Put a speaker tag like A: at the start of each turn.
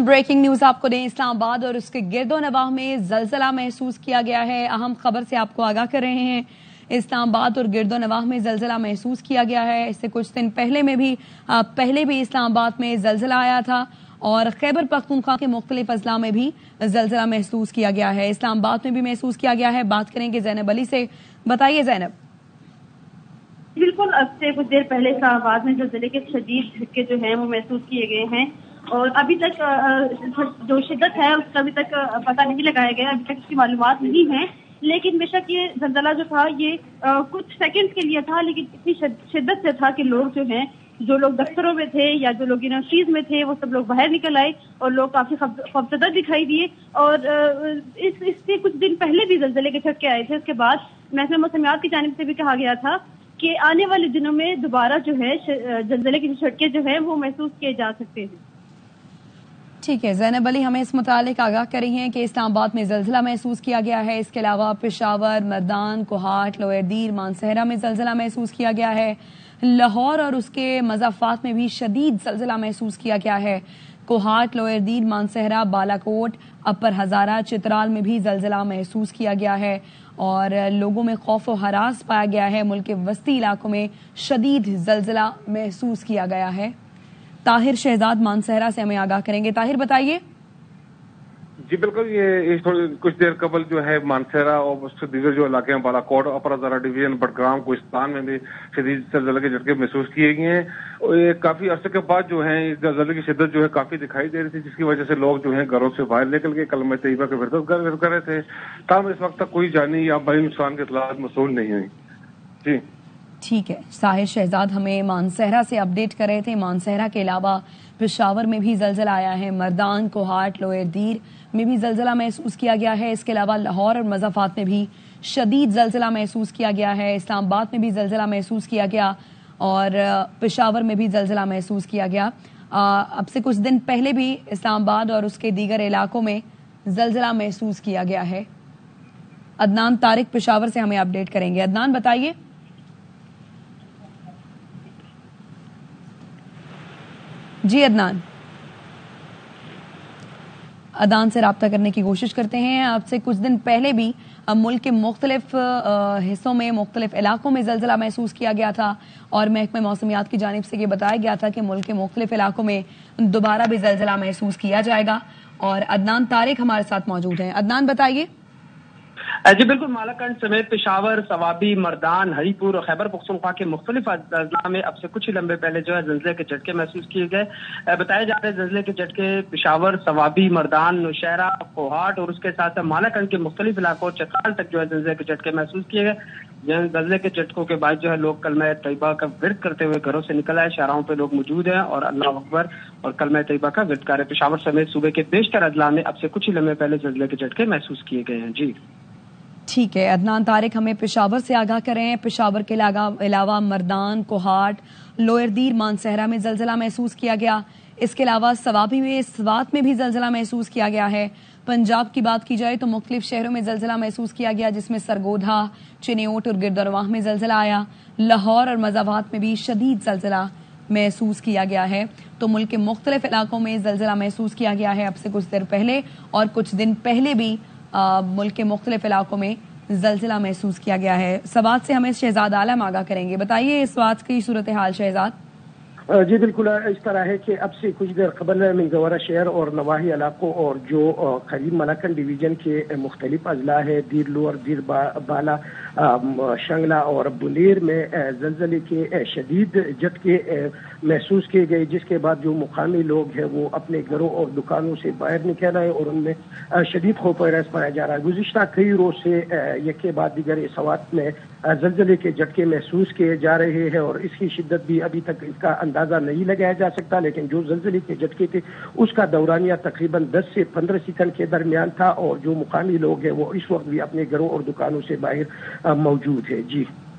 A: Breaking news آپ کو دیں، اسلام آباد اور اس کے گرد و نواح میں زلزلہ محسوس کیا گیا ہے۔ اہم خبر سے آپ کو آگاہ کر رہے ہیں، اسلام آباد اور گرد و نواح میں زلزلہ محسوس کیا گیا ہے۔ اس سے کچھ دن پہلے بھی اسلام آباد میں زلزلہ آیا تھا اور خیبر پختونخوا کے مختلف اضلاع میں بھی زلزلہ محسوس کیا گیا ہے۔ اسلام آباد میں بھی محسوس کیا گیا ہے۔ بات کریں گے زینب علی سے۔ بتائیے زینب۔
B: بالکل، اب سے کچھ دیر پہلے اسلام آباد میں زلزلے کے شدید جھٹکے جو ہیں وہ محسوس کیے گئے ہیں اور ابھی تک جو شدت ہے اس کا ابھی تک پتہ نہیں لگایا گیا، ابھی تک اس کی معلومات نہیں ہیں، لیکن بے شک یہ زلزلہ جو تھا یہ کچھ سیکنڈ کے لیے تھا، لیکن اتنی شدت سے تھا کہ لوگ جو لوگ دفتروں میں تھے یا جو لوگ یونیورسٹیز میں تھے وہ سب لوگ باہر نکل آئے اور لوگ کافی خوفزدہ دکھائی دیے۔ اور اس سے کچھ دن پہلے بھی زلزلے کے جھٹکے آئے تھے۔ اس کے بعد محکمہ موسمیات کی جانب سے بھی کہا گیا تھا کہ آنے والے دنوں میں دوبارہ جو ہے زلزلے کے جھٹکے جو ہیں وہ محسوس کیے جا سکتے ہیں۔
A: ٹھیک ہے، زینب علی ہمیں اس متعلق آگاہ کر رہی ہیں کہ اسلام آباد میں زلزلہ محسوس کیا گیا ہے۔ اس کے علاوہ پشاور، مردان، کوہاٹ، لوئر دیر، مانسہرہ میں زلزلہ محسوس کیا گیا ہے۔ لاہور اور اس کے مضافات میں بھی شدید زلزلہ محسوس کیا گیا ہے۔ کوہاٹ، لوئر دیر، مانسہرہ، بالاکوٹ، اپر ہزارہ، چترال میں بھی زلزلہ محسوس کیا گیا ہے اور لوگوں میں خوف و ہراس پایا گیا ہے۔ ملک کے وسطی علاقوں میں شدید زلزلہ محسوس کیا گیا ہے۔ طاہر شہزاد مانسہرہ سے ہمیں آگاہ کریں گے۔ طاہر بتائیے۔
C: جی بالکل، یہ کچھ دیر قبل جو ہے مانسہرہ اور اس سے دیگر جو علاقے ہیں بالاکوٹ، اپر ہزارہ ڈویژن، بٹگرام، کوہستان میں بھی شدید زلزلے کے جھٹکے محسوس کیے گئے ہیں اور یہ کافی عرصے کے بعد جو ہے زلزلے کی شدت جو ہے کافی دکھائی دے رہی تھی، جس کی وجہ سے لوگ جو ہیں گھروں سے باہر نکل کے کلمہ طیبہ کے ورد کر رہے تھے۔ تاہم اس وقت تک کوئی جانی یا بھاری نقصان کی اطلاعات موصول نہیں ہوئی۔ جی
A: ٹھیک ہے، طاہر شہزاد ہمیں مانسہرہ سے اپڈیٹ کر رہے تھے۔ مانسہرہ کے علاوہ پشاور میں بھی زلزلہ آیا ہے، مردان، کوہاٹ، لوئر دیر میں بھی زلزلہ محسوس کیا گیا ہے۔ اس کے علاوہ لاہور اور مضافات میں بھی شدید زلزلہ محسوس کیا گیا ہے۔ اسلام آباد میں بھی زلزلہ محسوس کیا گیا اور پشاور میں بھی زلزلہ محسوس کیا گیا۔ اب سے کچھ دن پہلے بھی اسلام آباد اور اس کے دیگر علاقوں میں زلزلہ محسوس کیا گیا ہے۔ عدنان طارق پشاور سے ہمیں اپڈیٹ کریں گے۔ عدنان بتائیے۔ جی عدنان سے رابطہ کرنے کی کوشش کرتے ہیں۔ اب سے کچھ دن پہلے بھی ملک کے مختلف حصوں میں، مختلف علاقوں میں زلزلہ محسوس کیا گیا تھا اور محکمہ موسمیات کی جانب سے یہ بتایا گیا تھا کہ ملک کے مختلف علاقوں میں دوبارہ بھی زلزلہ محسوس کیا جائے گا اور عدنان طارق ہمارے ساتھ موجود ہیں۔ عدنان بتائیے۔
D: جی بالکل، مالاکنڈ سمیت پشاور، سوابی، مردان، ہری پور اور خیبر پختونخوا کے مختلف اضلاع میں اب سے کچھ ہی لمبے پہلے جو ہے زلزلے کے جھٹکے محسوس کیے گئے۔ بتایا جا رہا ہے زلزلے کے جھٹکے پشاور، سوابی، مردان، نوشہرہ، کوہاٹ اور اس کے ساتھ مالاکنڈ کے مختلف علاقوں چترال تک جو ہے زلزلے کے جھٹکے محسوس کیے گئے۔ زلزلے کے جھٹکوں کے بعد جو ہے لوگ کلمہ طیبہ کا ورد کرتے ہوئے گھروں سے نکل آئے، شاہراہوں پہ لوگ موجود ہیں اور اللہ اکبر اور کلمہ طیبہ کا ورد کر رہے۔ پشاور سمیت صوبے کے بیشتر اضلاع میں اب سے کچھ ہی لمحے پہلے زلزلے کے جھٹکے محسوس کیے گئے ہیں۔ جی
A: ٹھیک ہے، عدنان طارق ہمیں پشاور سے آگاہ کریں ہیں۔ پشاور کے علاوہ مردان، کوہاٹ، لوئر دیر، مانسہرہ میں زلزلہ محسوس کیا گیا۔ اس کے علاوہ سوابی میں، سوات میں بھی زلزلہ محسوس کیا گیا ہے۔ پنجاب کی بات کی جائے تو مختلف شہروں میں زلزلہ محسوس کیا گیا، جس میں سرگودھا، چنیوٹ اور گرد و نواح میں زلزلہ آیا۔ لاہور اور مضافات میں بھی شدید زلزلہ محسوس کیا گیا ہے۔ تو ملک کے مختلف علاقوں میں زلزلہ محسوس کیا گیا ہے اب سے کچھ دیر پہلے اور کچھ دن پہلے بھی ملک کے مختلف علاقوں میں زلزلہ محسوس کیا گیا ہے۔ سوات سے ہمیں شہزاد عالم آگاہ کریں گے۔ بتائیے سوات کی صورتحال شہزاد۔
E: جی بالکل، اس طرح ہے کہ اب سے کچھ دیر قبل منگورہ شہر اور نواحی علاقوں اور جو قریب مالاکنڈ ڈویژن کے مختلف اضلاع ہے، دیر لوور، دیر بالا، شنگلہ اور بلیر میں زلزلے کے شدید جھٹکے محسوس کیے گئے، جس کے بعد جو مقامی لوگ ہیں وہ اپنے گھروں اور دکانوں سے باہر نکل آئے اور ان میں شدید خوف و ہراس پایا جا رہا ہے۔ گزشتہ کئی روز سے یک کے بعد دیگر سوات میں زلزلے کے جھٹکے محسوس کیے جا رہے ہیں اور اس کی شدت بھی ابھی تک اس کا اندازہ نہیں لگایا جا سکتا، لیکن جو زلزلے کے جھٹکے تھے اس کا دورانیہ تقریباً 10 سے 15 سیکنڈ کے درمیان تھا اور جو مقامی لوگ ہیں وہ اس وقت بھی اپنے گھروں اور دکانوں سے باہر موجود ہے۔ جی